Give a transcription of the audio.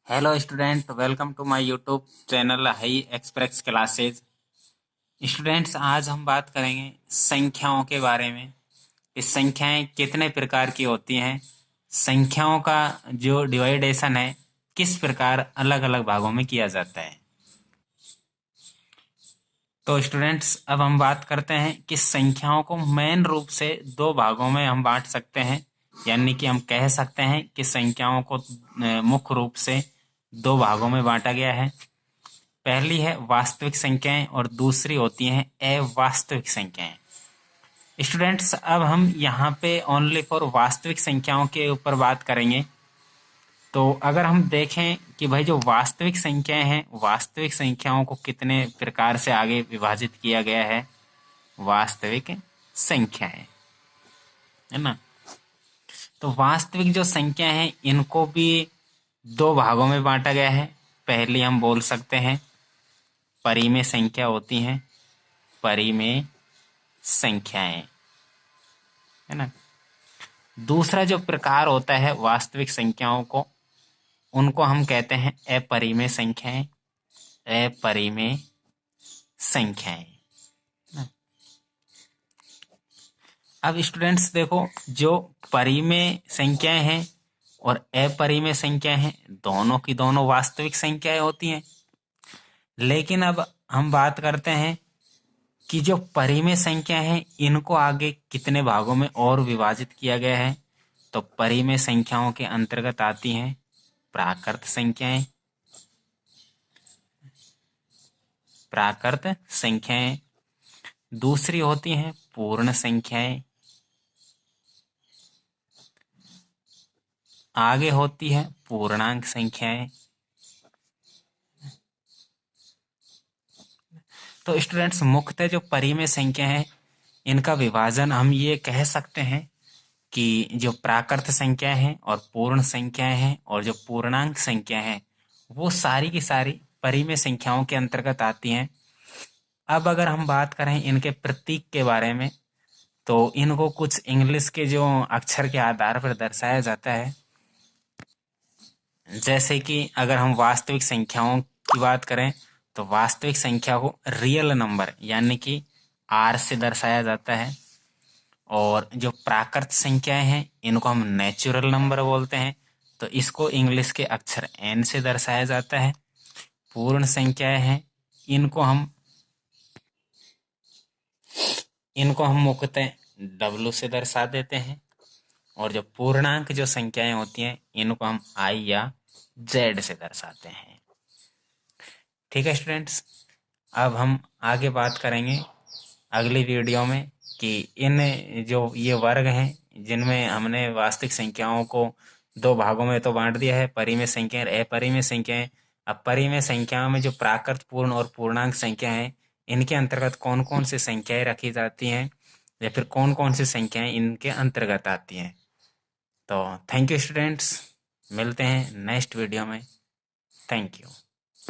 Hello student, welcome to my YouTube channel high express classes. Students, आज हम बात करेंगे संख्याओं के बारे में। इस संख्याएं कितने प्रकार की होती हैं, संख्याओं का जो डिवाइडेशन है किस प्रकार अलग अलग भागों में किया जाता है। तो स्टूडेंट्स, अब हम बात करते हैं कि संख्याओं को मेन रूप से दो भागों में हम बांट सकते हैं, यानी कि हम कह सकते हैं कि संख्याओं को मुख्य रूप से दो भागों में बांटा गया है। पहली है वास्तविक संख्याएं और दूसरी होती हैं अवास्तविक संख्याएं। स्टूडेंट्स, अब हम यहाँ पे ओनली फॉर वास्तविक संख्याओं के ऊपर बात करेंगे। तो अगर हम देखें कि भाई जो वास्तविक संख्याएं हैं, वास्तविक संख्याओं को कितने प्रकार से आगे विभाजित किया गया है। वास्तविक संख्याएं है ना, तो वास्तविक जो संख्या है इनको भी दो भागों में बांटा गया है। पहली हम बोल सकते हैं परिमेय संख्या होती हैं, परिमेय संख्याएं है ना। दूसरा जो प्रकार होता है वास्तविक संख्याओं को, उनको हम कहते हैं अपरिमेय संख्याएं, अपरिमेय संख्याएं। अब स्टूडेंट्स देखो, जो परिमेय संख्याएं हैं और अपरिमेय संख्याएं हैं, दोनों की दोनों वास्तविक संख्याएं होती हैं। लेकिन अब हम बात करते हैं कि जो परिमेय संख्या है इनको आगे कितने भागों में और विभाजित किया गया है। तो परिमेय संख्याओं के अंतर्गत आती हैं प्राकृत संख्याएं, प्राकृत संख्याएं। दूसरी होती हैं पूर्ण संख्याएं, आगे होती है पूर्णांक संख्याएं। तो स्टूडेंट्स, मुख्यतः जो परिमेय संख्या है इनका विभाजन हम ये कह सकते हैं कि जो प्राकृत संख्या है और पूर्ण संख्याएं हैं और जो पूर्णांक संख्या है वो सारी की सारी परिमेय संख्याओं के अंतर्गत आती हैं। अब अगर हम बात करें इनके प्रतीक के बारे में, तो इनको कुछ इंग्लिश के जो अक्षर के आधार पर दर्शाया जाता है। जैसे कि अगर हम वास्तविक संख्याओं की बात करें तो वास्तविक संख्या को रियल नंबर यानी कि आर से दर्शाया जाता है, और जो प्राकृत संख्याएं हैं इनको हम नेचुरल नंबर बोलते हैं, तो इसको इंग्लिश के अक्षर एन से दर्शाया जाता है। पूर्ण संख्याएं हैं इनको हम मुख्यतः डब्लू से दर्शा देते हैं, और जो पूर्णांक जो संख्याएं होती हैं इनको हम आई या जेड से दर्शाते हैं। ठीक है स्टूडेंट्स, अब हम आगे बात करेंगे अगली वीडियो में कि इन जो ये वर्ग हैं जिनमें हमने वास्तविक संख्याओं को दो भागों में तो बांट दिया है, परिमेय संख्याएं और अपरिमेय संख्याएं। अब परिमेय संख्याओं में जो प्राकृत, पूर्ण और पूर्णांक संख्या है इनके अंतर्गत कौन कौन सी संख्याएं रखी जाती हैं, या फिर कौन कौन सी संख्याएं इनके अंतर्गत आती हैं। तो थैंक यू स्टूडेंट्स, मिलते हैं नेक्स्ट वीडियो में। Thank you.